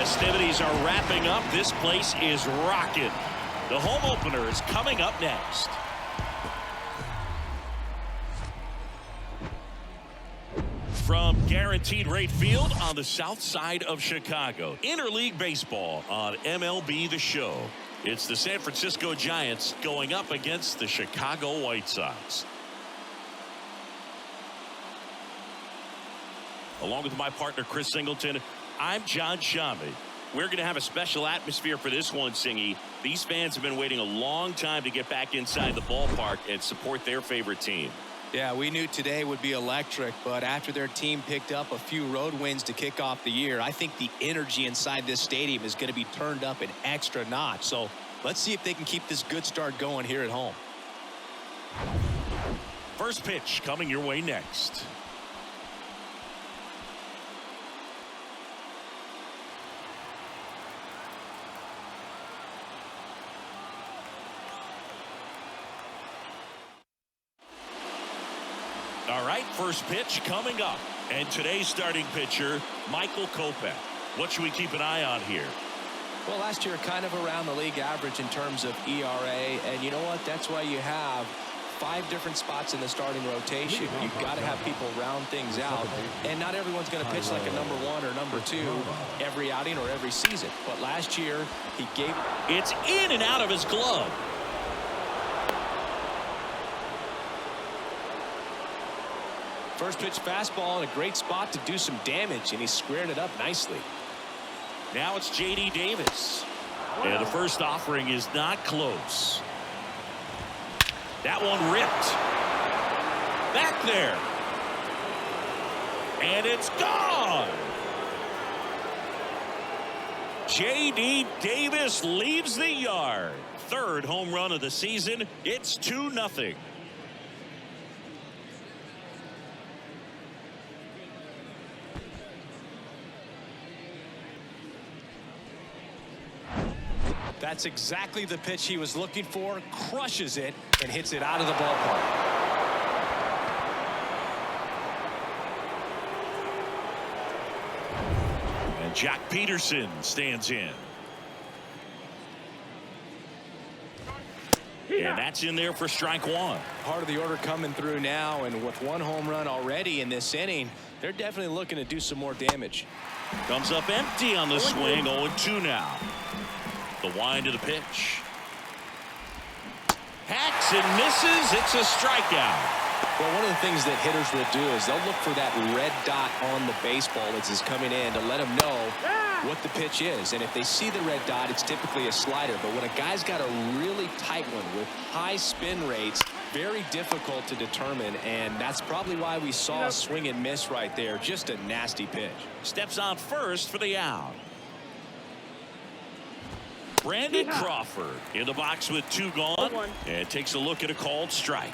festivities are wrapping up. This place is rocking. The home opener is coming up next. From Guaranteed Rate Field on the south side of Chicago, interleague baseball on MLB The Show. It's the San Francisco Giants going up against the Chicago White Sox. Along with my partner Chris Singleton, I'm John Shambi. We're going to have a special atmosphere for this one, Singy. These fans have been waiting a long time to get back inside the ballpark and support their favorite team. Yeah, we knew today would be electric, but after their team picked up a few road wins to kick off the year, I think the energy inside this stadium is going to be turned up an extra notch. So let's see if they can keep this good start going here at home. First pitch coming your way next. All right, first pitch coming up. And today's starting pitcher, Michael Kopech. What should we keep an eye on here? Well, last year kind of around the league average in terms of ERA. And you know what? That's why you have 5 different spots in the starting rotation. You've got to have people round things out. And not everyone's going to pitch like a number 1 or number 2 every outing or every season. But last year, he gave... It's in and out of his glove. First pitch fastball in a great spot to do some damage, and he squared it up nicely. Now it's J.D. Davis. And the first offering is not close. That one ripped. Back there. And it's gone. J.D. Davis leaves the yard. Third home run of the season. It's 2-0. That's exactly the pitch he was looking for. Crushes it and hits it out of the ballpark. And Joc Pederson stands in. And that's in there for strike 1. Part of the order coming through now, and with 1 home run already in this inning, they're definitely looking to do some more damage. Comes up empty on the swing. 0-2 now. The wind to the pitch. Hacks and misses. It's a strikeout. Well, one of the things that hitters will do is they'll look for that red dot on the baseball as it's coming in to let them know what the pitch is. And if they see the red dot, it's typically a slider. But when a guy's got a really tight one with high spin rates, very difficult to determine. And that's probably why we saw a swing and miss right there. Just a nasty pitch. Steps on first for the out. Brandon Crawford in the box with 2 gone and takes a look at a called strike.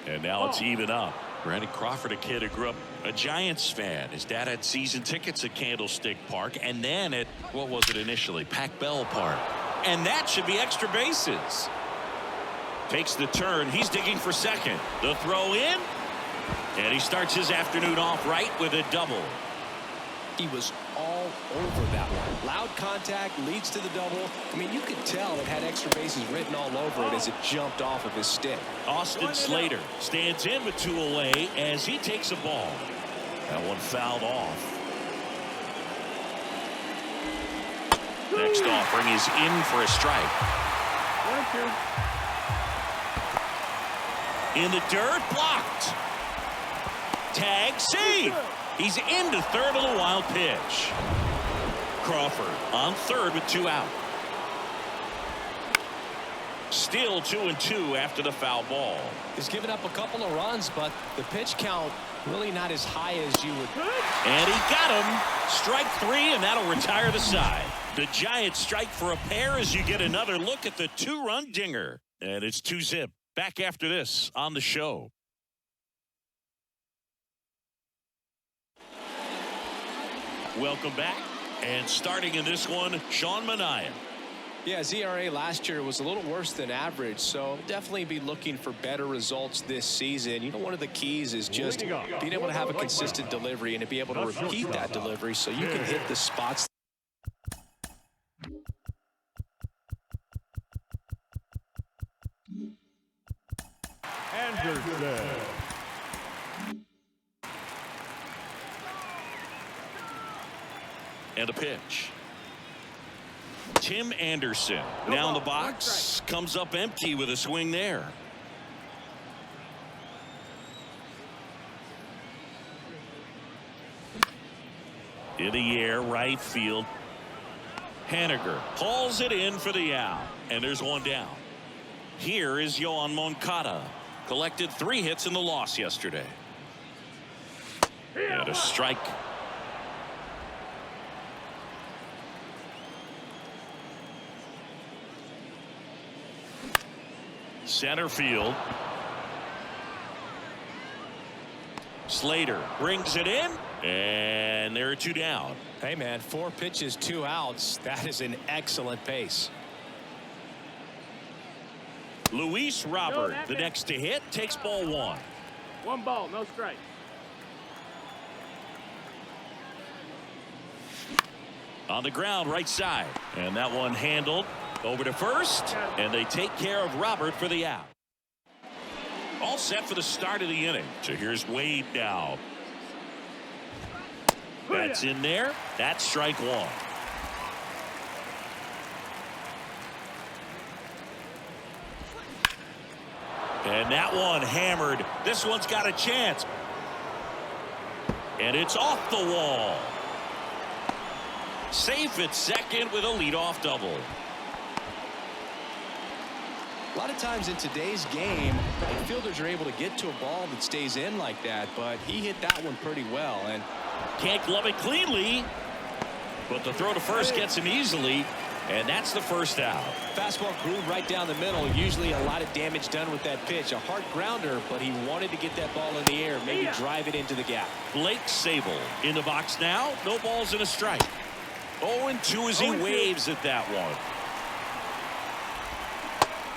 And now it's even up. Brandon Crawford, a kid who grew up a Giants fan. His dad had season tickets at Candlestick Park and then at, what was it initially, Pac Bell Park. And that should be extra bases. Takes the turn. He's digging for second. The throw in. And he starts his afternoon off right with a double. He was all over that one. Loud contact leads to the double. I mean, you could tell it had extra bases written all over it as it jumped off of his stick. Austin Slater stands in with 2 away as he takes a ball. That one fouled off. Next offering is in for a strike. In the dirt, blocked. Tag, save. He's into third on a wild pitch. Crawford on third with 2 out. Still 2-2 after the foul ball. He's given up a couple of runs, but the pitch count really not as high as you would. And he got him. Strike 3, and that'll retire the side. The Giants strike for a pair as you get another look at the 2-run dinger. And it's 2-zip. Back after this on the show. Welcome back. And starting in this one, Sean Manaea. Yeah, his ERA last year was a little worse than average, so definitely be looking for better results this season. You know, one of the keys is just being able to have a consistent delivery and to be able to repeat that delivery so you can hit the spots. Anderson. And a pitch. Tim Anderson now in the box, comes up empty with a swing there. In the air, right field. Haniger hauls it in for the out, and there's one down. Here is Yoan Moncada. Collected 3 hits in the loss yesterday. And a strike. Center field. Slater brings it in, and there are 2 down. Hey, man, 4 pitches, 2 outs. That is an excellent pace. Luis Robert, the next to hit, takes ball 1. 1 ball, no strike. On the ground, right side. And that one handled over to first. And they take care of Robert for the out. All set for the start of the inning. So here's Wade now. That's in there. That's strike 1. And that one hammered. This one's got a chance. And it's off the wall. Safe at second with a leadoff double. A lot of times in today's game, fielders are able to get to a ball that stays in like that, but he hit that one pretty well. And can't glove it cleanly, but the throw to first gets him easily, and that's the first out. Fastball groove right down the middle. Usually a lot of damage done with that pitch. A hard grounder, but he wanted to get that ball in the air, maybe drive it into the gap. Blake Sable in the box now. No balls and a strike. 0-2 as he waves at that one.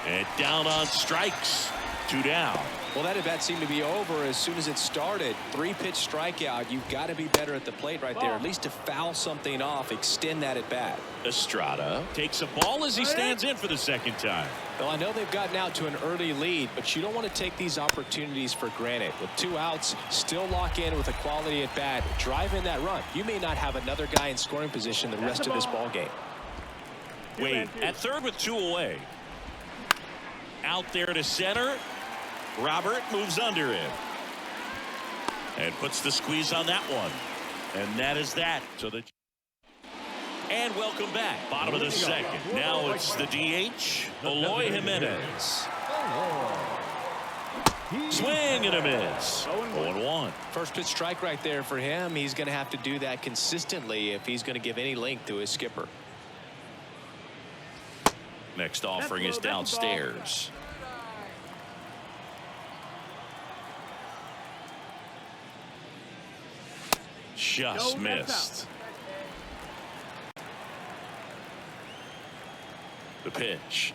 And down on strikes. 2 down. Well, that at-bat seemed to be over as soon as it started. 3-pitch strikeout. You've got to be better at the plate right there, at least to foul something off, extend that at-bat. Estrada takes a ball as he stands in for the second time. Well, I know they've gotten out to an early lead, but you don't want to take these opportunities for granted. With 2 outs, still lock in with a quality at-bat. Drive in that run. You may not have another guy in scoring position the rest of this ball game. Wade at third with 2 away. Out there to center. Robert moves under it and puts the squeeze on that one, and that is that. So the and welcome back, bottom of the second. Now it's the DH, Eloy Jimenez. Swing and a miss. 0-1. First pitch strike right there for him. He's going to have to do that consistently if he's going to give any length to his skipper. Next offering is downstairs. Just missed. The pitch.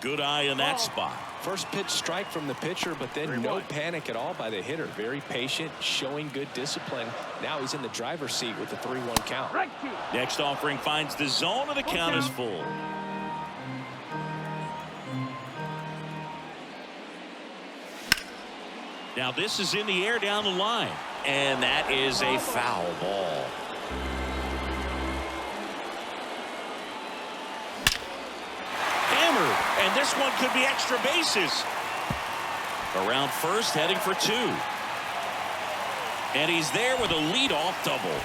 Good eye in that spot. First pitch strike from the pitcher, but then no panic at all by the hitter. Very patient, showing good discipline. Now he's in the driver's seat with the 3-1 count. Next offering finds the zone, and the count is full. Now this is in the air down the line, and that is a foul ball. Hammered, and this one could be extra bases. Around first, heading for 2. And he's there with a leadoff double.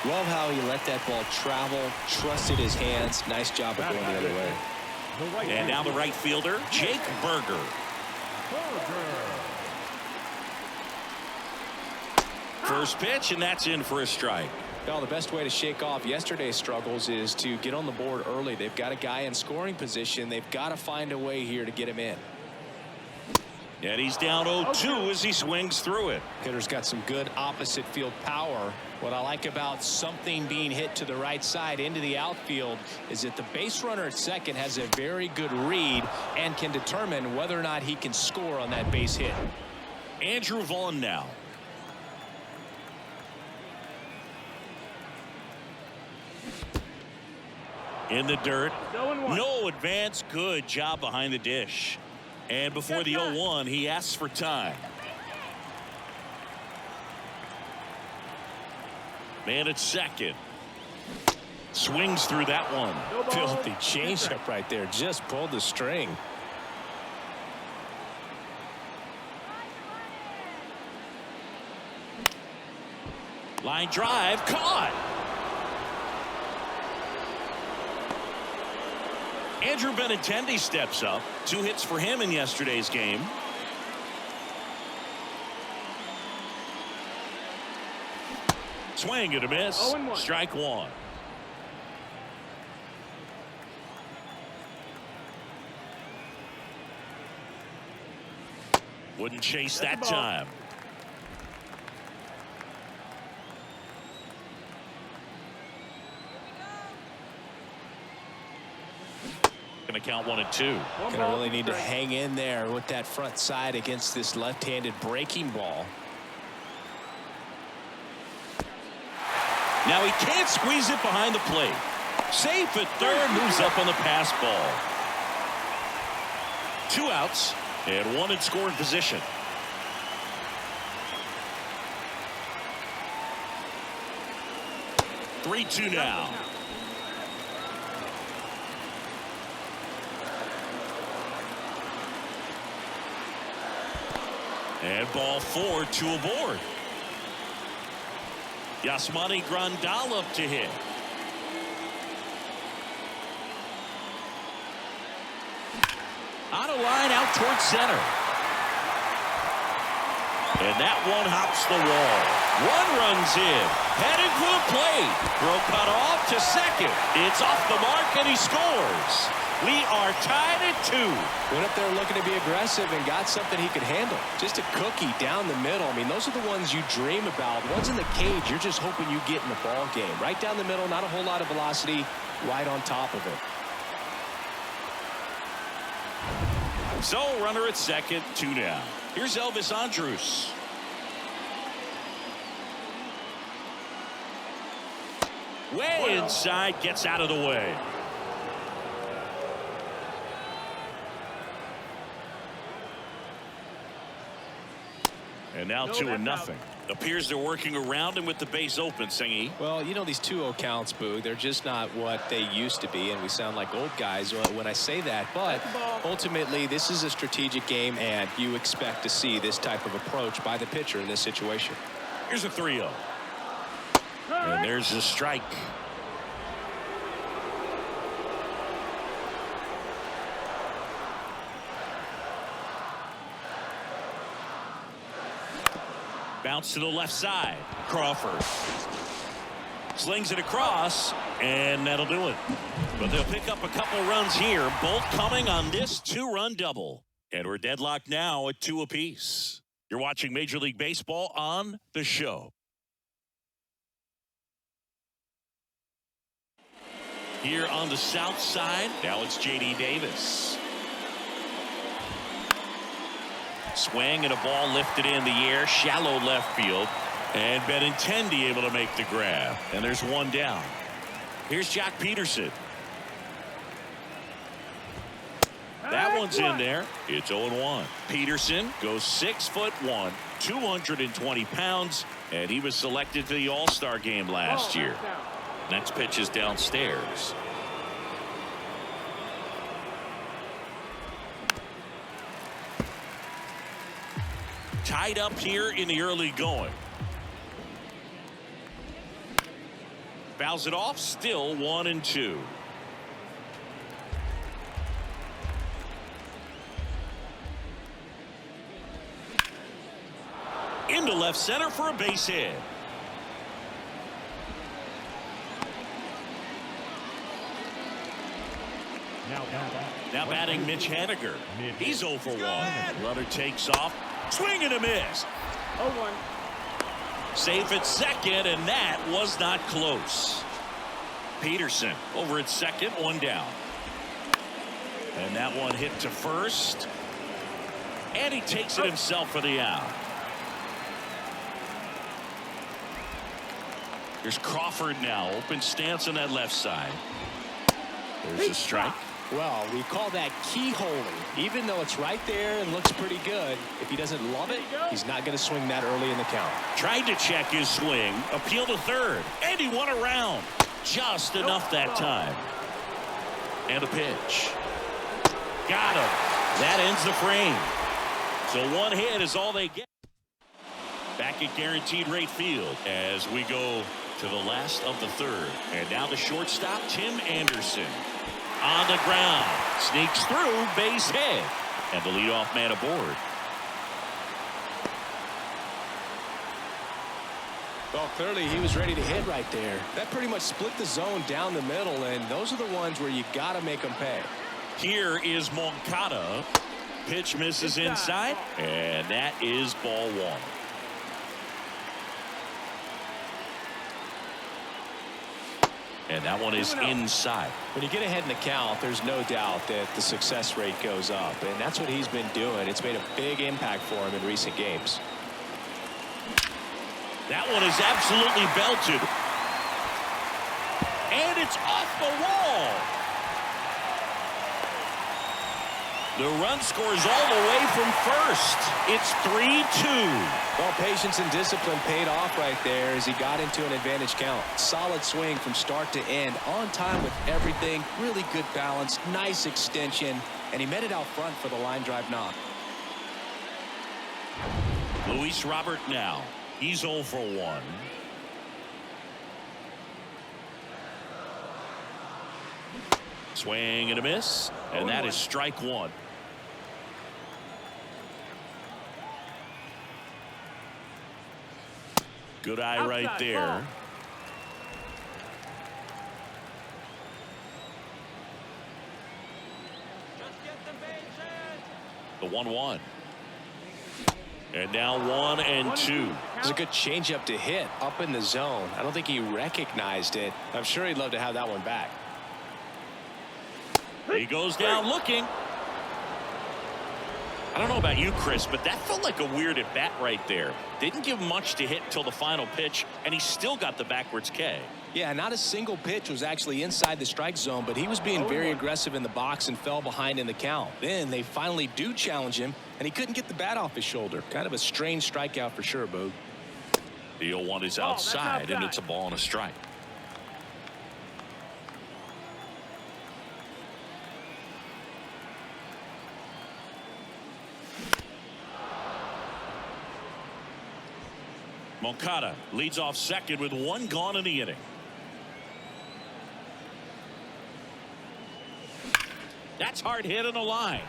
Love how he let that ball travel, trusted his hands. Nice job of going the other way. And now the right fielder, Jake Burger. First pitch, and that's in for a strike. Well, the best way to shake off yesterday's struggles is to get on the board early. They've got a guy in scoring position. They've got to find a way here to get him in. And he's down 0-2 as he swings through it. Hitter's got some good opposite field power. What I like about something being hit to the right side into the outfield is that the base runner at second has a very good read and can determine whether or not he can score on that base hit. Andrew Vaughn now. In the dirt. No advance. Good job behind the dish. And before the 0-1, he asks for time. Man at second. Swings through that one. Filthy changeup right there. Just pulled the string. Line drive. Caught. Andrew Benintendi steps up. 2 hits for him in yesterday's game. Swing and a miss. Strike one. Wouldn't chase that time. Going to count 1-2. Gonna really need to hang in there with that front side against this left-handed breaking ball. Now he can't squeeze it behind the plate. Safe at third, moves up on the pass ball. 2 outs and 1 in scoring position. Three-2 now. And ball 4, 2 aboard. Yasmani Grandal up to hit. On a line out towards center. And that one hops the wall. 1 runs in. Headed for the plate. Throw cut off to second. It's off the mark and he scores. We are tied at 2. Went up there looking to be aggressive and got something he could handle. Just a cookie down the middle. I mean, those are the ones you dream about. Ones in the cage, you're just hoping you get in the ball game. Right down the middle, not a whole lot of velocity, right on top of it. So, runner at second, 2 down. Here's Elvis Andrus. Way inside, gets out of the way. And now 2-0. Appears they're working around him with the base open, Singy. Well, you know, these 2-0 counts, Boo, they're just not what they used to be, and we sound like old guys when I say that. But ultimately, this is a strategic game, and you expect to see this type of approach by the pitcher in this situation. Here's a 3-0. And there's a strike. Bounce to the left side. Crawford slings it across, and that'll do it. But they'll pick up a couple runs here, both coming on this 2-run double. And we're deadlocked now at 2 apiece. You're watching Major League Baseball on The Show. Here on the south side, now it's J.D. Davis. Swing and a ball lifted in the air, shallow left field, and Benintendi able to make the grab. And there's 1 down. Here's Joc Pederson. That one's in there. It's 0-1. Pederson goes 6'1", 220 pounds, and he was selected to the All-Star game last year. Next pitch is downstairs. Tied up here in the early going. Fouls it off, still 1-2. Into left center for a base hit. Now back. Now batting Mitch Haniger. He's 0 for 1. Runner takes off. Swing and a miss. 0-1. Safe at second, and that was not close. Pederson over at second, 1 down. And that one hit to first. And he takes it himself for the out. Here's Crawford now. Open stance on that left side. There's a strike. Well, we call that keyholing. Even though it's right there and looks pretty good, if he doesn't love it, he's not going to swing that early in the count. Tried to check his swing. Appeal to third. And he won around. Just enough that time. And a pitch. Got him. That ends the frame. So 1 hit is all they get. Back at guaranteed rate field as we go to the last of the third. And now the shortstop, Tim Anderson. On the ground. Sneaks through, base hit. And the leadoff man aboard. Well, clearly he was ready to hit right there. That pretty much split the zone down the middle, and those are the ones where you got to make them pay. Here is Moncada. Pitch misses inside, and that is ball 1. And that one is inside. When you get ahead in the count, there's no doubt that the success rate goes up, and that's what he's been doing. It's made a big impact for him in recent games. That one is absolutely belted. And it's off the wall. The run scores all the way from first. It's 3-2. Well, patience and discipline paid off right there as he got into an advantage count. Solid swing from start to end. On time with everything. Really good balance. Nice extension. And he met it out front for the line drive knock. Luis Robert now. He's 0 for 1. Swing and a miss. And that is strike 1. Good eye right there. The 1-1. And now 1-2. It's a good changeup to hit up in the zone. I don't think he recognized it. I'm sure he'd love to have that one back. He goes down looking. I don't know about you, Chris, but that felt like a weird at bat right there. Didn't give much to hit until the final pitch, and he still got the backwards K. Yeah, not a single pitch was actually inside the strike zone, but he was being very aggressive in the box and fell behind in the count. Then they finally do challenge him, and he couldn't get the bat off his shoulder. Kind of a strange strikeout for sure, Boog. The 0-1 is outside, and it's a ball and a strike. Moncada leads off second with 1 gone in the inning. That's hard hit on the line.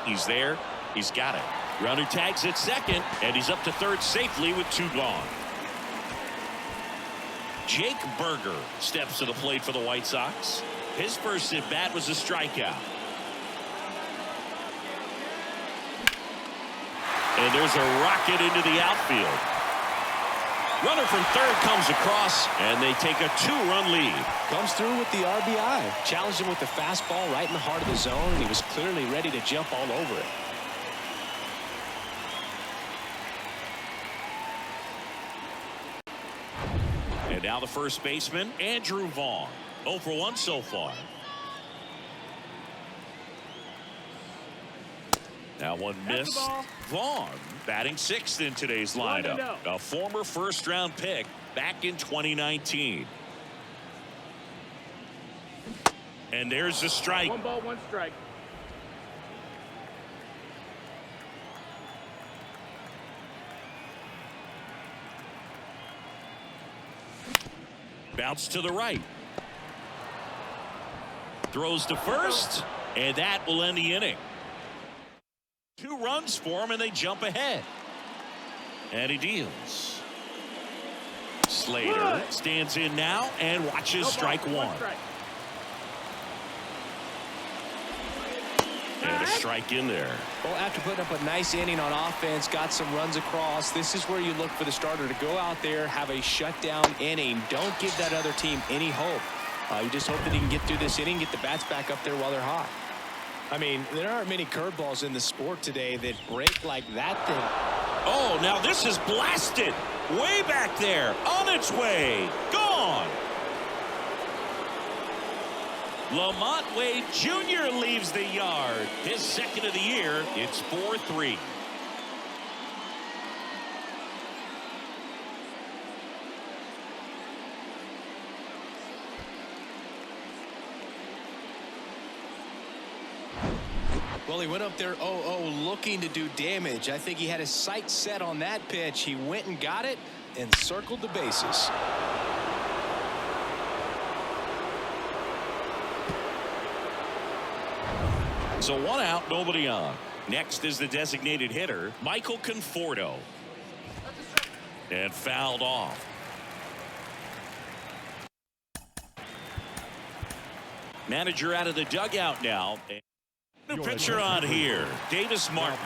He's there. He's got it. Runner tags at second, and he's up to third safely with 2 gone. Jake Burger steps to the plate for the White Sox. His first at bat was a strikeout. And there's a rocket into the outfield. Runner from third comes across, and they take a 2-run lead. Comes through with the RBI. Challenged him with the fastball right in the heart of the zone, and he was clearly ready to jump all over it. And now the first baseman, Andrew Vaughn. 0 for 1 so far. Now one missed. Vaughn batting 6th in today's lineup. A former first-round pick back in 2019. And there's the strike. 1 ball, 1 strike. Bounce to the right. Throws to first, and that will end the inning. 2 runs for him, and they jump ahead. And he deals. Slater stands in now and watches strike 1. And a strike in there. Well, after putting up a nice inning on offense, got some runs across, this is where you look for the starter to go out there, have a shutdown inning. Don't give that other team any hope. You just hope that he can get through this inning, get the bats back up there while they're hot. I mean, there aren't many curveballs in the sport today that break like that thing. Oh, now this is blasted. Way back there. On its way. Gone. Lamonte Wade Jr. leaves the yard. His second of the year. It's 4-3. Well, he went up there 0-0 looking to do damage. I think he had his sights set on that pitch. He went and got it and circled the bases. So 1 out, nobody on. Next is the designated hitter, Michael Conforto. And fouled off. Manager out of the dugout now. New pitcher on here, Davis Martin.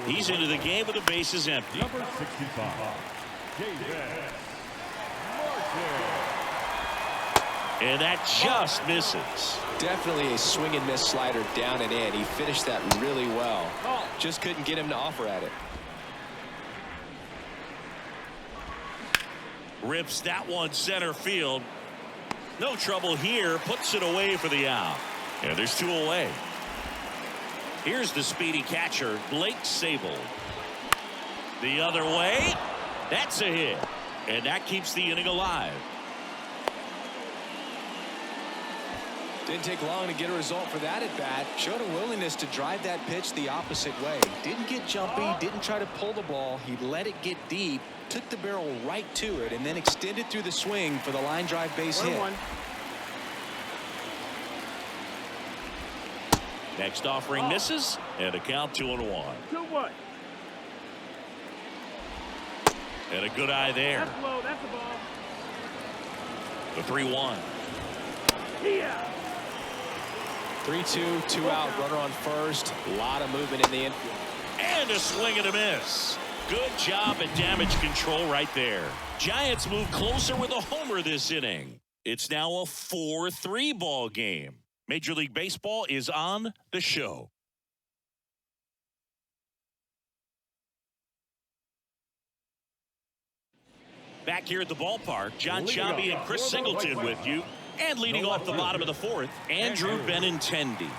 He's into the game with the bases empty. Number 65, Davis Martin. And that just misses. Definitely a swing and miss slider down and in. He finished that really well. Just couldn't get him to offer at it. Rips that one center field. No trouble here. Puts it away for the out. And there's 2 away. Here's the speedy catcher, Blake Sable. The other way. That's a hit. And that keeps the inning alive. Didn't take long to get a result for that at bat. Showed a willingness to drive that pitch the opposite way. Didn't get jumpy, didn't try to pull the ball. He let it get deep, took the barrel right to it, and then extended through the swing for the line drive base hit. 1-1. Next offering misses, and a count 2-1. 2-1. And a good eye there. That's low. That's the ball. The 3-1. Yeah. 3-2, 2 out, runner on first. A lot of movement in the infield. And a swing and a miss. Good job at damage control right there. Giants move closer with a homer this inning. It's now a 4-3 ball game. Major League Baseball is on the show. Back here at the ballpark, John Chabi and Chris Singleton with you. And leading off the bottom of the 4th, Andrew Benintendi.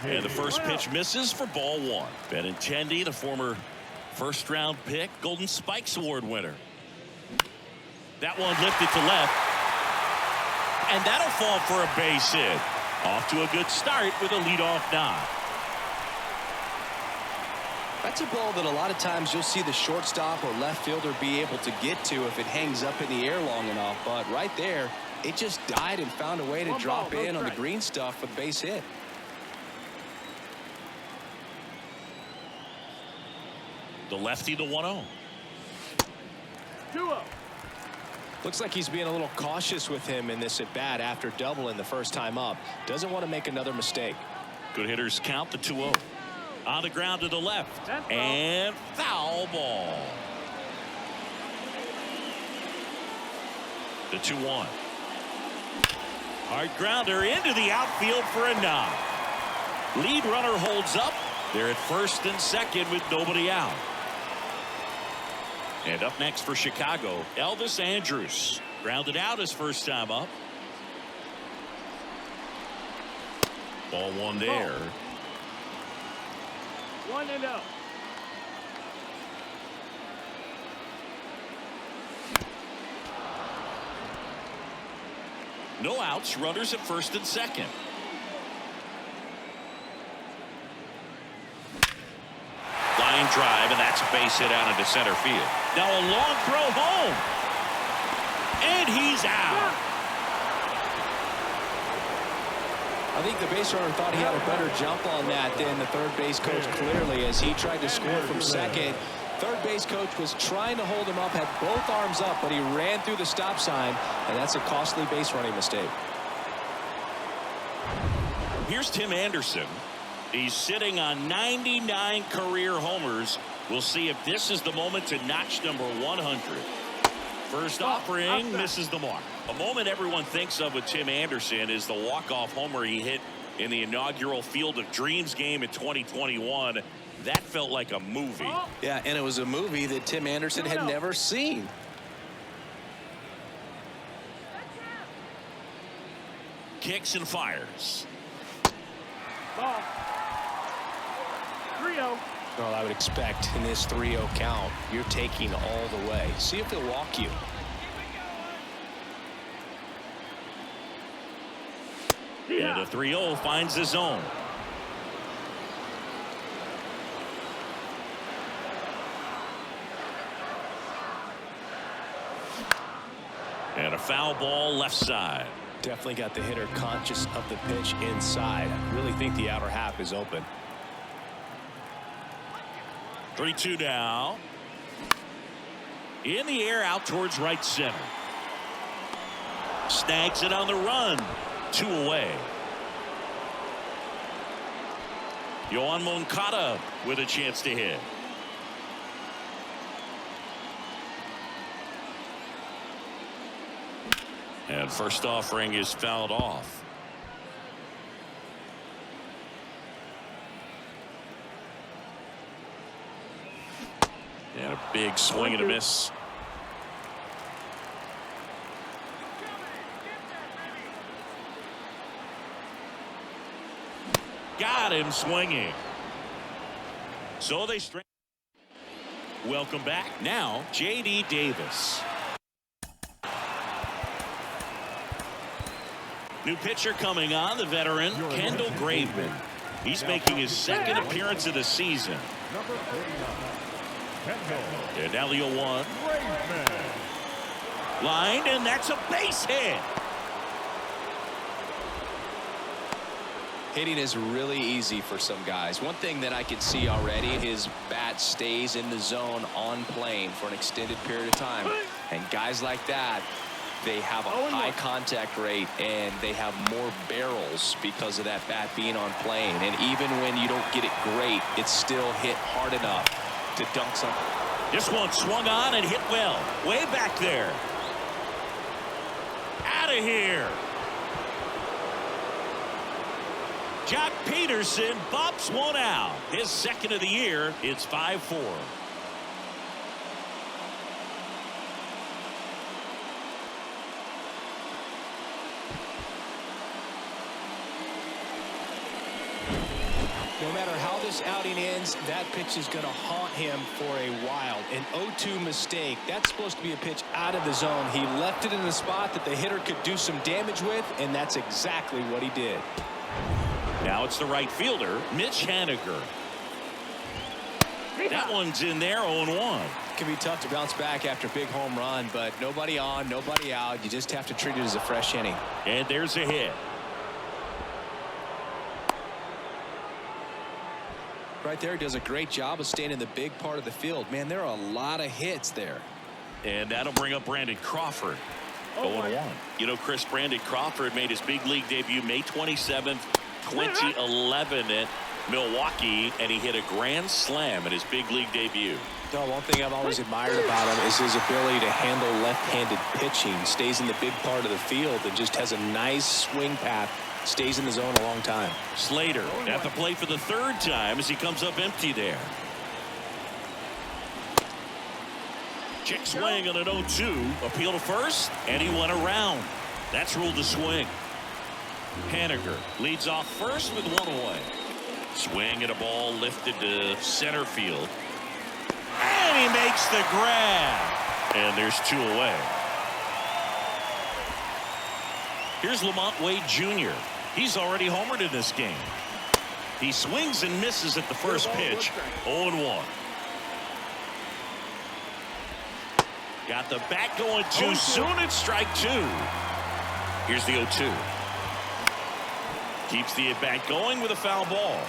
And the first pitch misses for ball 1. Benintendi, the former first-round pick, Golden Spikes Award winner. That one lifted to left. And that'll fall for a base hit. Off to a good start with a leadoff knock. That's a ball that a lot of times you'll see the shortstop or left fielder be able to get to if it hangs up in the air long enough. But right there, it just died and found a way to drop in on the green stuff for the base hit. The lefty, the 1-0. 2-0. Looks like he's being a little cautious with him in this at bat after doubling the first time up. Doesn't want to make another mistake. Good hitters count the 2-0. On the ground to the left. And foul ball. The 2-1. Hard grounder into the outfield for a knock. Lead runner holds up. They're at first and second with nobody out. And up next for Chicago, Elvis Andrus. Grounded out his first time up. Ball 1 there. 1-0. No outs, runners at first and second. Line drive, and that's a base hit out into center field. Now a long throw home. And he's out. I think the base runner thought he had a better jump on that than the third base coach clearly as he tried to score from second. Third base coach was trying to hold him up, had both arms up, but he ran through the stop sign, and that's a costly base running mistake. Here's Tim Anderson. He's sitting on 99 career homers. We'll see if this is the moment to notch number 100. First offering misses the mark. A moment everyone thinks of with Tim Anderson is the walk-off homer he hit in the inaugural Field of Dreams game in 2021. That felt like a movie. Yeah, and it was a movie that Tim Anderson had never seen. Kicks and fires. Ball. 3-0. Well, I would expect in this 3-0 count, you're taking all the way. See if he'll walk you. And a 3-0 finds the zone. And a foul ball left side. Definitely got the hitter conscious of the pitch inside. I really think the outer half is open. 3-2 now. In the air out towards right center. Snags it on the run. 2 away. Yoan Moncada with a chance to hit. And first offering is fouled off. And a big swing and a miss. Got him swinging. So they straight. Welcome back. Now, J.D. Davis. New pitcher coming on, the veteran, Kendall Graveman. He's making his second appearance of the season. Number 39. And now the 0-1. Line, and that's a base hit. Hitting is really easy for some guys. One thing that I can see already, his bat stays in the zone on plane for an extended period of time. And guys like that, they have a high contact rate and they have more barrels because of that bat being on plane. And even when you don't get it great, it's still hit hard enough to dunk something. This one swung on and hit well. Way back there. Out of here. Joc Pederson bops one out. His second of the year. It's 5-4. No matter how this outing ends, that pitch is going to haunt him for a while. An 0-2 mistake. That's supposed to be a pitch out of the zone. He left it in a spot that the hitter could do some damage with, and that's exactly what he did. Now it's the right fielder, Mitch Haniger. That one's in there, 0-1. It can be tough to bounce back after a big home run, but nobody on, nobody out. You just have to treat it as a fresh inning. And there's a hit. Right there, he does a great job of staying in the big part of the field. Man, there are a lot of hits there. And that'll bring up Brandon Crawford. 0-1. You know, Chris, Brandon Crawford made his big league debut May 27th, 2011 at Milwaukee, and he hit a grand slam in his big league debut. No, one thing I've always admired about him is his ability to handle left-handed pitching. Stays in the big part of the field and just has a nice swing path. Stays in the zone a long time. Slater at the plate for the third time as he comes up empty there. Check swing on an 0-2. Appeal to first, and he went around. That's ruled a swing. Haniger leads off first with 1 away. Swing and a ball lifted to center field. And he makes the grab. And there's 2 away. Here's Lamonte Wade Jr. He's already homered in this game. He swings and misses at the first pitch. 0-1. Got the bat going too soon. It's strike 2. Here's the 0-2. Keeps the at bat going with a foul ball.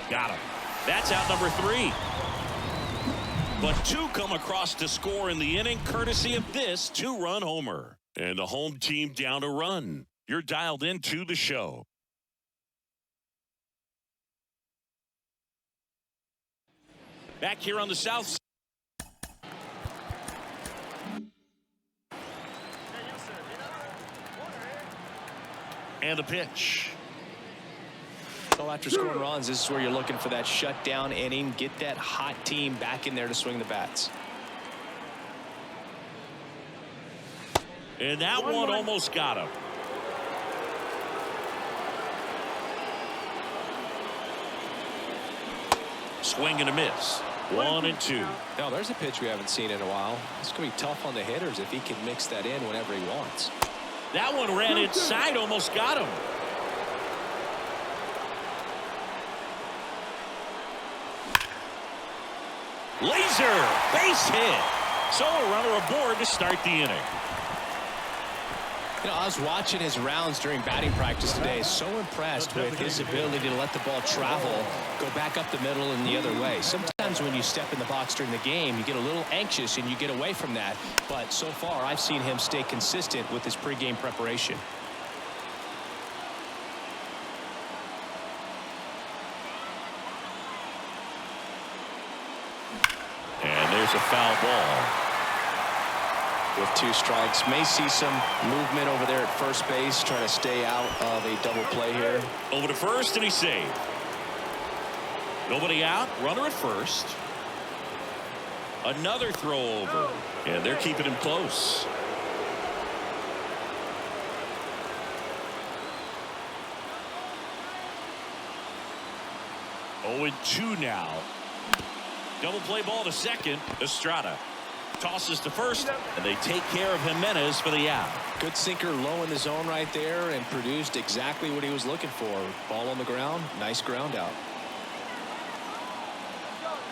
Got him. That's out number 3. But 2 come across to score in the inning, courtesy of this 2-run homer. And the home team down a run. You're dialed into the show. Back here on the south side. And the pitch. So after scoring runs, this is where you're looking for that shutdown inning. Get that hot team back in there to swing the bats. And that one almost got him. Swing and a miss. 1-2. Now there's a pitch we haven't seen in a while. It's going to be tough on the hitters if he can mix that in whenever he wants. That one ran inside, almost got him. Laser, base hit. So a runner aboard to start the inning. You know, I was watching his rounds during batting practice today. So impressed with his ability to let the ball travel, go back up the middle and the other way. Sometimes when you step in the box during the game, you get a little anxious and you get away from that. But so far, I've seen him stay consistent with his pregame preparation. And there's a foul ball. With 2 strikes, may see some movement over there at first base, trying to stay out of a double play here. Over to first, and he's saved. Nobody out, runner at first. Another throw over, and they're keeping him close. Oh, and 2 now. Double play ball to second. Estrada tosses to first, and they take care of Jimenez for the out. Good sinker low in the zone right there and produced exactly what he was looking for. Ball on the ground, nice ground out.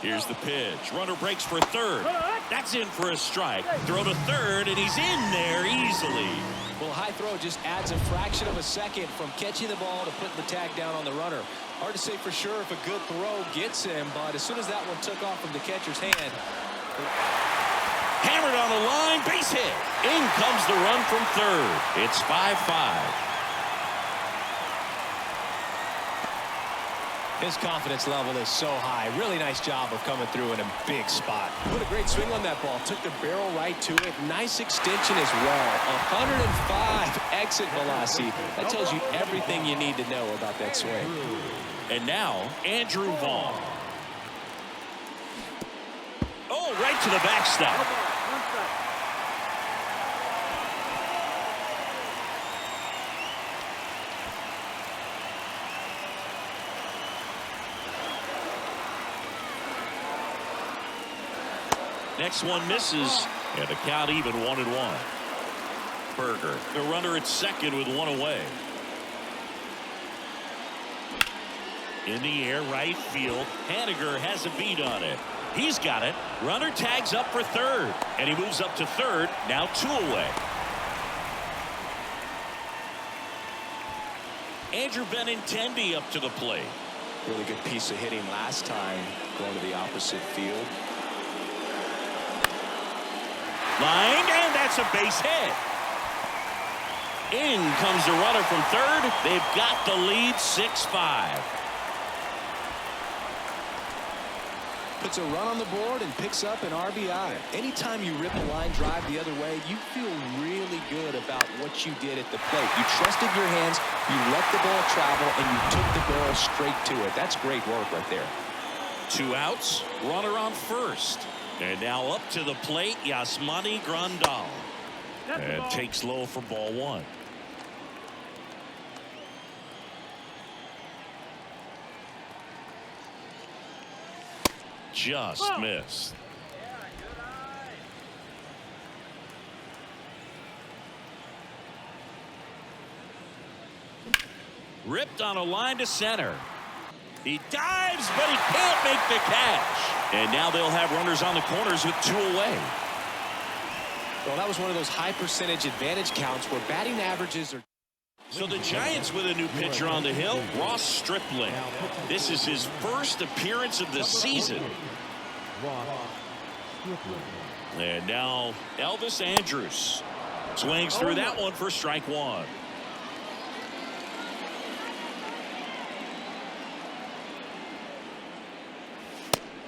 Here's the pitch. Runner breaks for third. That's in for a strike. Throw to third, and he's in there easily. Well, high throw just adds a fraction of a second from catching the ball to putting the tag down on the runner. Hard to say for sure if a good throw gets him, but as soon as that one took off from the catcher's hand. Hammered on the line, base hit. In comes the run from third. It's 5-5. His confidence level is so high. Really nice job of coming through in a big spot. Put a great swing on that ball. Took the barrel right to it. Nice extension as well. 105 exit velocity. That tells you everything you need to know about that swing. And now, Andrew Vaughn. Oh, right to the backstop. Next one misses, and the count even 1-1. Burger, the runner at second with 1 away. In the air, right field. Haniger has a beat on it. He's got it. Runner tags up for third, and he moves up to third. Now 2 away. Andrew Benintendi up to the plate. Really good piece of hitting last time, going to the opposite field. Line, and that's a base hit. In comes the runner from third. They've got the lead 6-5. Puts a run on the board and picks up an RBI. Anytime you rip a line drive the other way, you feel really good about what you did at the plate. You trusted your hands, you let the ball travel, and you took the barrel straight to it. That's great work right there. 2 outs, runner on first. And now up to the plate, Yasmani Grandal. And takes low for ball 1. Just missed. Ripped on a line to center. He dives, but he can't make the catch. And now they'll have runners on the corners with 2 away. Well, that was one of those high percentage advantage counts where batting averages are. So the Giants with a new pitcher on the hill, Ross Stripling. This is his first appearance of the season. And now Elvis Andrus swings through that one for strike 1.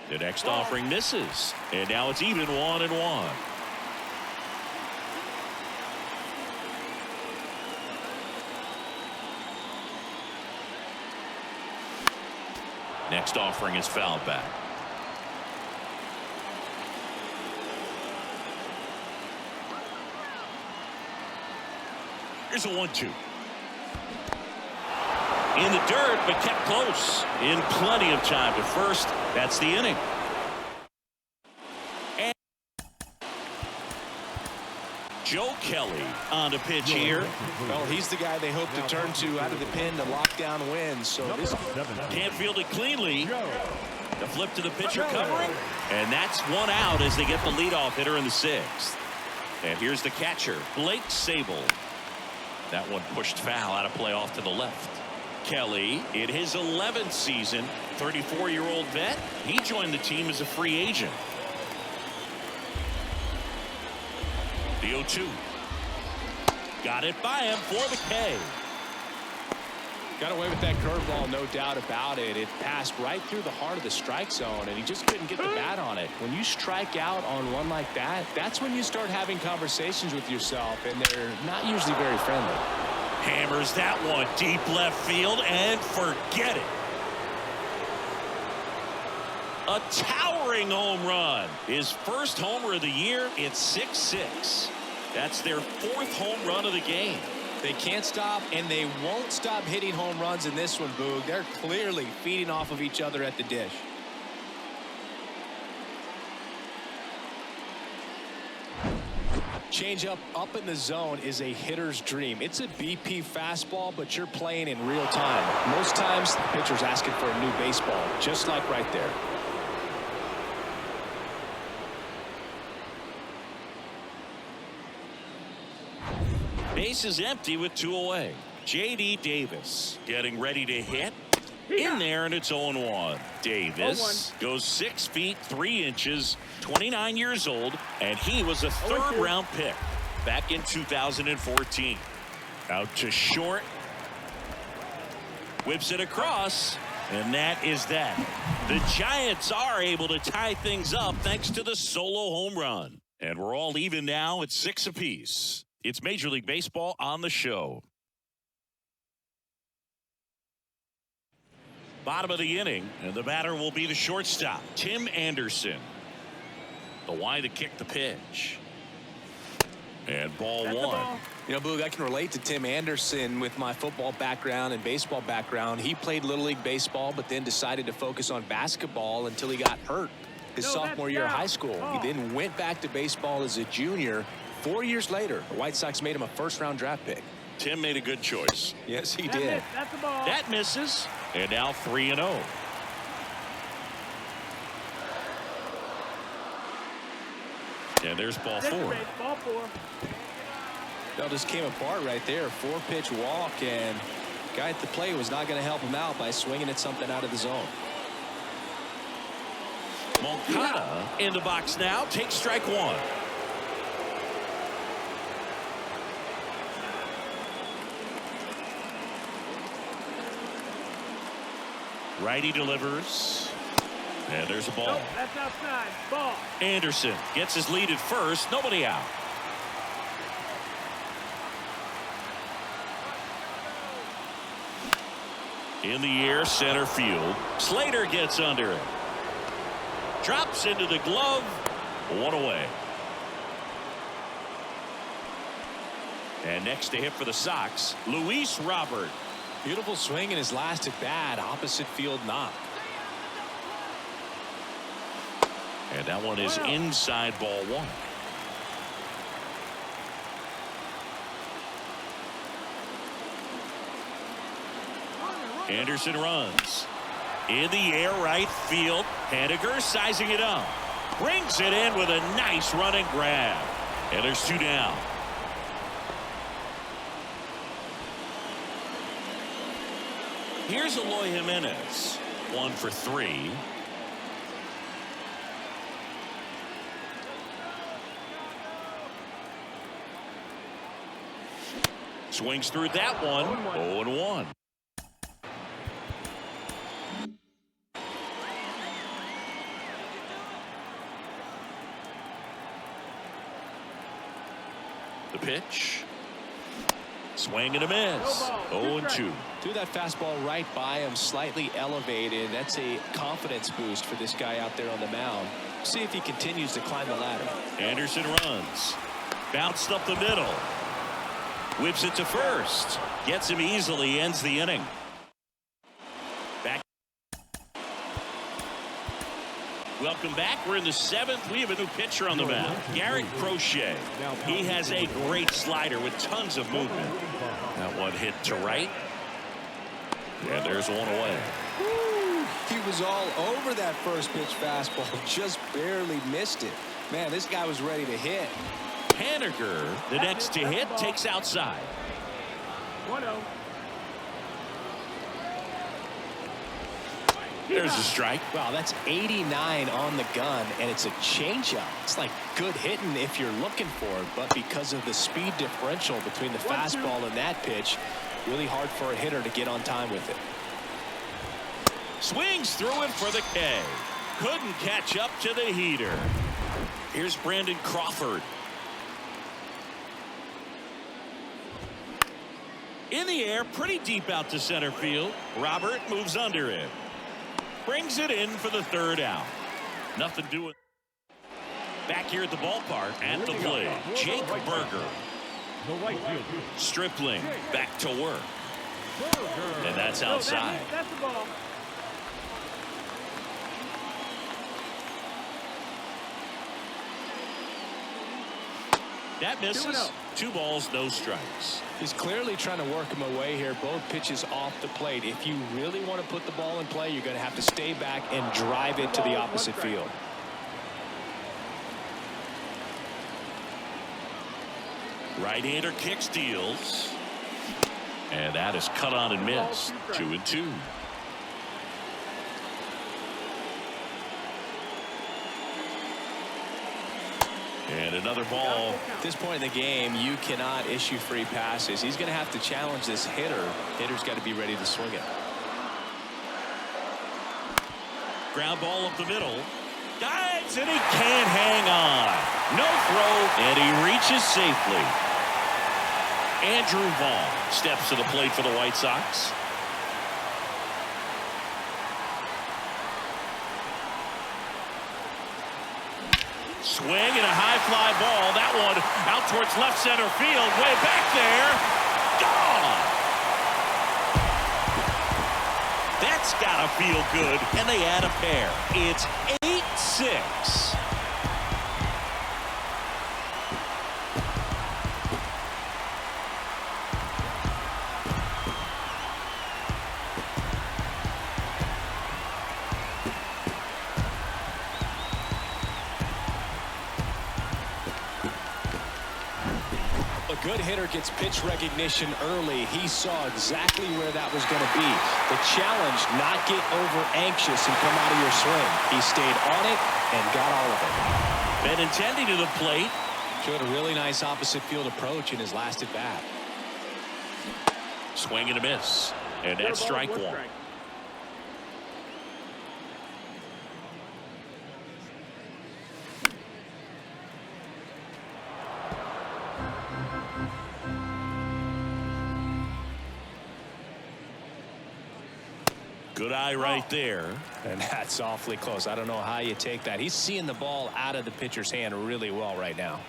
The next offering misses. And now it's even 1-1. Next offering is fouled back. Here's a 1-2. In the dirt, but kept close. In plenty of time to first. That's the inning. And Joe Kelly on the pitch here. Well, he's the guy they hope to turn to out of the pen to lock down wins. So this can't field it cleanly. The flip to the pitcher covering. And that's one out as they get the leadoff hitter in the sixth. And here's the catcher, Blake Sable. That one pushed foul out of play off to the left. Kelly in his 11th season, 34-year-old vet. He joined the team as a free agent. The 0-2. Got it by him for the K. Got away with that curveball, no doubt about it. It passed right through the heart of the strike zone, and he just couldn't get the bat on it. When you strike out on one like that, that's when you start having conversations with yourself, and they're not usually very friendly. Hammers that one deep left field and forget it. A towering home run. His first homer of the year. It's 6-6. That's their fourth home run of the game. They can't stop, and they won't stop hitting home runs in this one, Boog. They're clearly feeding off of each other at the dish. Changeup up in the zone is a hitter's dream. It's a BP fastball, but you're playing in real time. Most times, the pitcher's asking for a new baseball, just like right there. Base is empty with 2 away. J.D. Davis getting ready to hit. In there, and it's 0-1. Davis goes 6 feet 3 inches, 29 years old, and he was a third-round pick back in 2014. Out to short. Whips it across, and that is that. The Giants are able to tie things up thanks to the solo home run. And we're all even now at 6 apiece. It's Major League Baseball on the show. Bottom of the inning, and the batter will be the shortstop, Tim Anderson. The wide to kick the pitch. And ball one. You know, Boog, I can relate to Tim Anderson with my football background and baseball background. He played Little League Baseball, but then decided to focus on basketball until he got hurt his sophomore year of high school. He then went back to baseball as a junior. 4 years later, the White Sox made him a first-round draft pick. Tim made a good choice. Yes, he did. That's the ball. That misses. And now 3-0. And there's ball 4. Ball 4. That just came apart right there. 4-pitch walk, and guy at the plate was not going to help him out by swinging at something out of the zone. Moncada in the box now. Takes strike 1. Righty delivers. And there's a ball. Nope, that's outside. Ball. Anderson gets his lead at first. Nobody out. In the air, center field. Slater gets under it. Drops into the glove. 1 away. And next to hit for the Sox, Luis Robert. Beautiful swing in his last at bat. Opposite field knock. And that one is inside ball 1. Anderson runs. In the air, right field. Henniger sizing it up. Brings it in with a nice running grab. And there's 2 down. Here's Eloy Jimenez. 1 for 3. Swings through that one. 0-1. The pitch. Swing and a miss. 0-2. Threw that fastball right by him, slightly elevated. That's a confidence boost for this guy out there on the mound. See if he continues to climb the ladder. Anderson runs. Bounced up the middle. Whips it to first. Gets him easily. Ends the inning. Back. Welcome back. We're in the 7th. We have a new pitcher on the mound. Garrett Crochet. He has a great slider with tons of movement. That one hit to right. And there's one away. He was all over that first pitch fastball. Just barely missed it. Man, this guy was ready to hit. Haniger, the next to hit, takes outside. 1-0. There's a strike. Wow, that's 89 on the gun, and it's a changeup. It's like good hitting if you're looking for it, but because of the speed differential between the fastball and that pitch, really hard for a hitter to get on time with it. Swings through it for the K. Couldn't catch up to the heater. Here's Brandon Crawford. In the air, pretty deep out to center field. Robert moves under it. Brings it in for the 3rd out. Nothing doing. Back here at the ballpark at the plate, Jake Burger. The right fielder, Stripling back to work. And that's outside. That's the ball. That misses. 2 balls, no strikes. He's clearly trying to work him away here. Both pitches off the plate. If you really want to put the ball in play, you're going to have to stay back and drive it to the opposite field. Right-hander kick steals. And that is cut on and missed. 2-2. And another ball. At this point in the game, you cannot issue free passes. He's going to have to challenge this hitter. Hitter's got to be ready to swing it. Ground ball up the middle. Dives and he can't hang on. No throw and he reaches safely. Andrew Vaughn steps to the plate for the White Sox. Swing and a high fly ball. That one out towards left center field. Way back there. Gone. That's gotta feel good. And they add a pair. It's 8-6. Good hitter gets pitch recognition early. He saw exactly where that was going to be. The challenge, not get over anxious and come out of your swing. He stayed on it and got all of it. Benintendi to the plate. Showed a really nice opposite field approach in his last at bat. Swing and a miss. And that's strike 1. Good eye right there. And that's awfully close. I don't know how you take that. He's seeing the ball out of the pitcher's hand really well right now.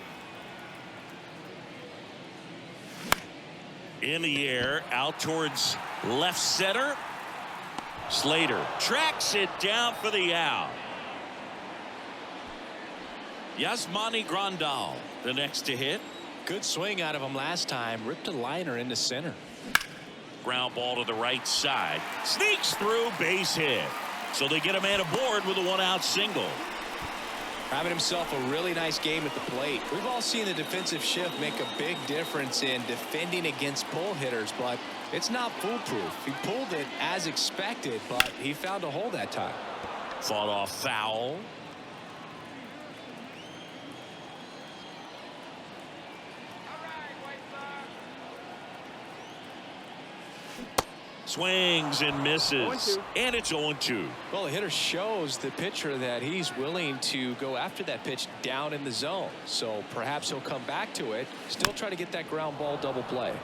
In the air, out towards left center. Slater tracks it down for the out. Yasmani Grandal, the next to hit. Good swing out of him last time. Ripped a liner into center. Ground ball to the right side. Sneaks through, base hit. So they get a man aboard with a 1-out single. Having himself a really nice game at the plate. We've all seen the defensive shift make a big difference in defending against pull hitters, but it's not foolproof. He pulled it as expected, but he found a hole that time. Fought off foul. Swings and misses. And it's 0-2. Well, the hitter shows the pitcher that he's willing to go after that pitch down in the zone. So perhaps he'll come back to it. Still try to get that ground ball double play.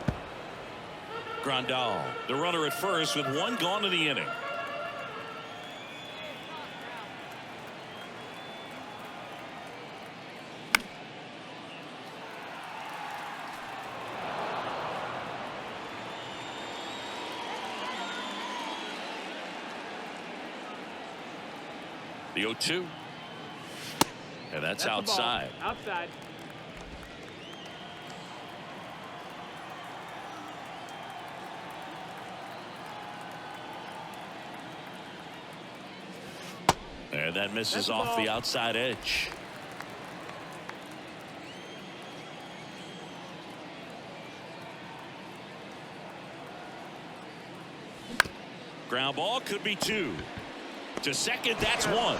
Grandal, the runner at first with one gone in the inning. The 0-2. And that's outside. Outside. And that misses off the outside edge. Ground ball could be 2. To second, that's 1.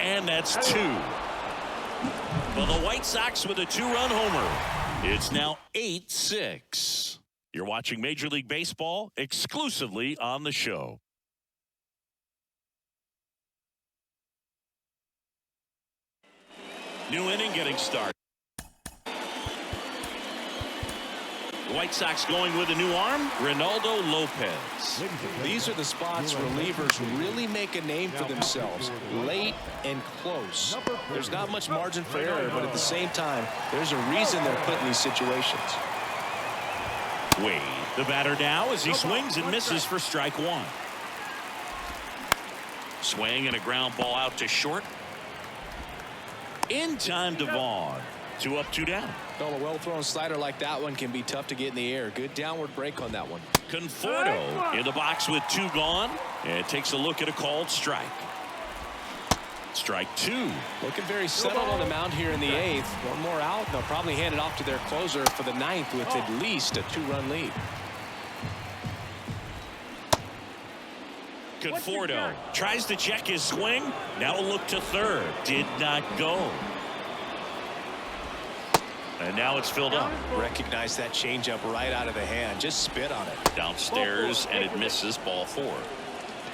And that's 2. For the White Sox with a 2-run homer. It's now 8-6. You're watching Major League Baseball exclusively on the show. New inning getting started. The White Sox going with a new arm, Ronaldo Lopez. These are the spots relievers really make a name for themselves. Late and close. There's not much margin for error, but at the same time, there's a reason they're put in these situations. Wade, the batter now as he swings and misses for strike 1. Swing and a ground ball out to short. In time to Vaughn. 2 up, 2 down. Well, a well-thrown slider like that one can be tough to get in the air. Good downward break on that one. Conforto in the box with 2 gone. And takes a look at a called strike. Strike 2. Looking very settled on the mound here in the 8th. One more out. They'll probably hand it off to their closer for the 9th with at least a 2-run lead. Conforto tries to check his swing. Now a look to third. Did not go. And now it's filled up. Recognize that changeup right out of the hand. Just spit on it. Downstairs, and it misses, ball 4.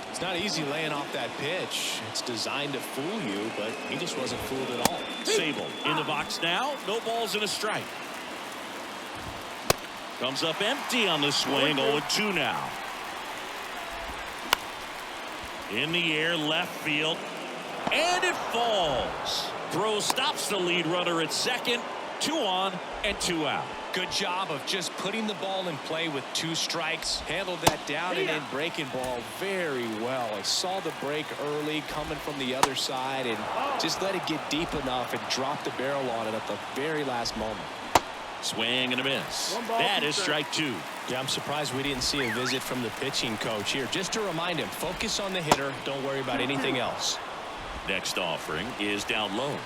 It's not easy laying off that pitch. It's designed to fool you, but he just wasn't fooled at all. Sable in the box now. No balls and a strike. Comes up empty on the swing. 0-2 now. In the air, left field. And it falls. Throw stops the lead runner at second. 2 on and 2 out. Good job of just putting the ball in play with 2 strikes. Handled that down and in breaking ball very well. I saw the break early coming from the other side and just let it get deep enough and drop the barrel on it at the very last moment. Swing and a miss. That is strike 2. Yeah, I'm surprised we didn't see a visit from the pitching coach here. Just to remind him, focus on the hitter. Don't worry about anything else. Next offering is down low.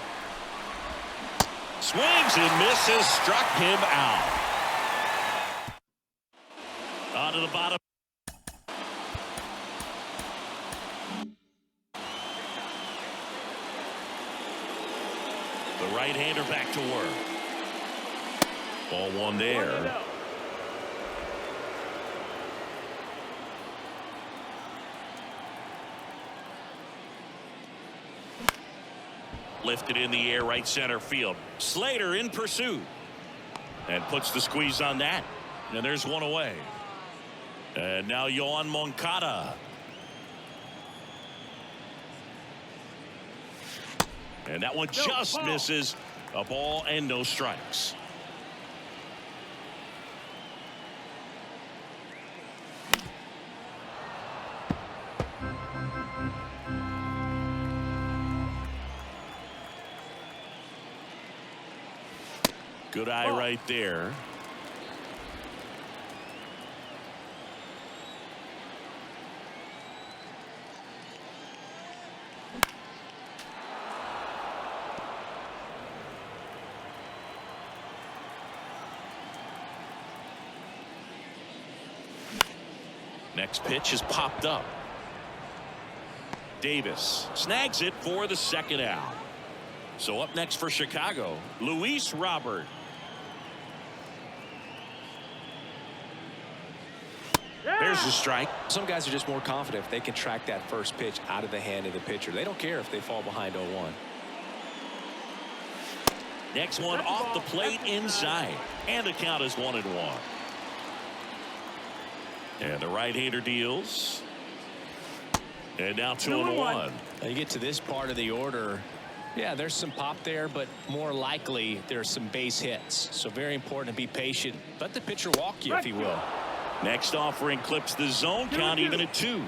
Swings and misses, struck him out. On to the bottom. The right-hander back to work. Ball 1 there. Lifted in the air, right center field. Slater in pursuit. And puts the squeeze on that. And there's 1 away. And now Yoan Moncada. And that one just misses. A ball and no strikes. Good eye right there. Next pitch is popped up. Davis snags it for the second out. So up next for Chicago, Luis Robert. There's the strike. Some guys are just more confident if they can track that first pitch out of the hand of the pitcher. They don't care if they fall behind 0-1. Next one off the plate inside. And the count is 1-1. And the right-hander deals. And now 2-1. You get to this part of the order. Yeah, there's some pop there, but more likely there's some base hits. So very important to be patient. Let the pitcher walk you if he will. Next offering clips the zone count even at 2.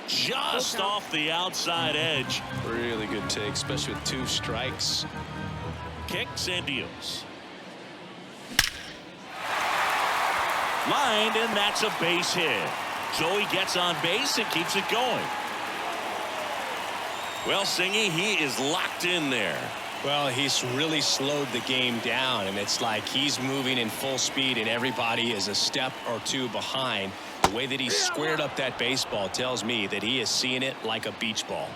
Just off the outside edge. Really good take, especially with 2 strikes. Kicks and deals. Lined, and that's a base hit. So he gets on base and keeps it going. Well, Singy, he is locked in there. Well, he's really slowed the game down, and it's like he's moving in full speed and everybody is a step or 2 behind. The way that he squared up that baseball tells me that he is seeing it like a beach ball.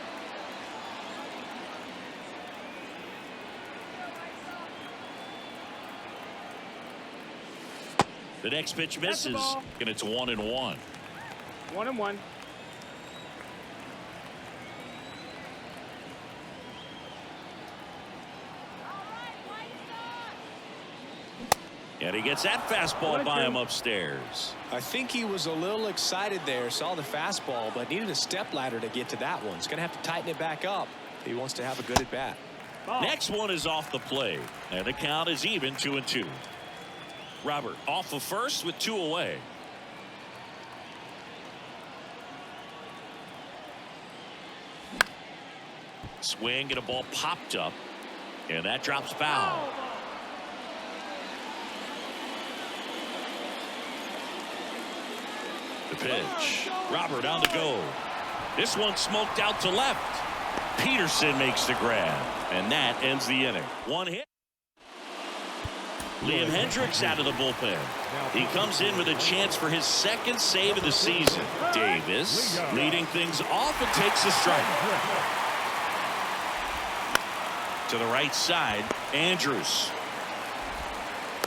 The next pitch misses, and it's 1-1. 1-1. And he gets that fastball by him upstairs. I think he was a little excited there, saw the fastball, but needed a step ladder to get to that one. He's going to have to tighten it back up if he wants to have a good at bat. Next one is off the plate, and the count is even 2-2. Robert off of first with 2 away. Swing and a ball popped up, and that drops foul. The pitch. Robert on the go. This one smoked out to left. Pederson makes the grab, and that ends the inning. 1 hit. Liam Hendricks out of the bullpen. He comes in with a chance for his 2nd save of the season. Davis leading things off and takes a strike. To the right side, Andrews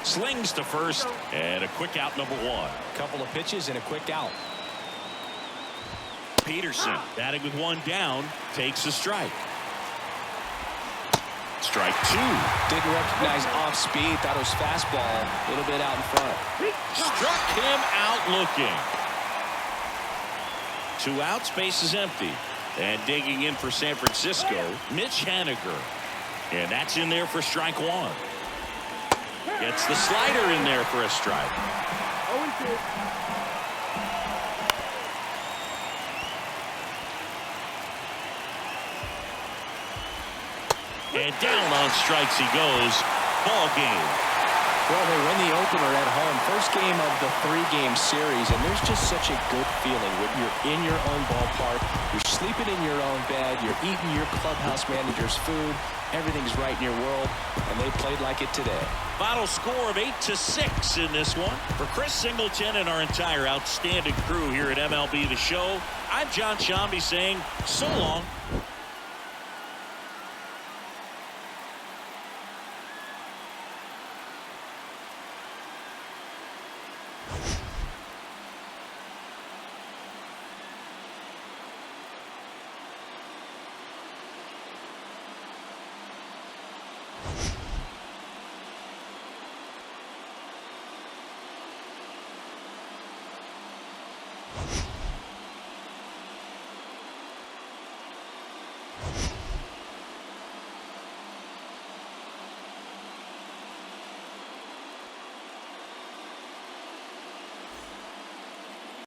slings to first, and a quick out, number 1. Couple of pitches and a quick out. Pederson batting with 1 down, takes a strike. Strike 2. Didn't recognize off speed, thought it was fastball, a little bit out in front. Struck him out looking. 2 outs, base is empty. And digging in for San Francisco, Mitch Haniger. And that's in there for strike 1. Gets the slider in there for a strike. And down on strikes he goes. Ball game. Well, they win the opener at home. First game of the 3-game series, and there's just such a good feeling when you're in your own ballpark, you're sleeping in your own bed, you're eating your clubhouse manager's food, everything's right in your world, and they played like it today. Final score of 8-6 in this one. For Chris Singleton and our entire outstanding crew here at MLB The Show, I'm John Shambi saying so long. You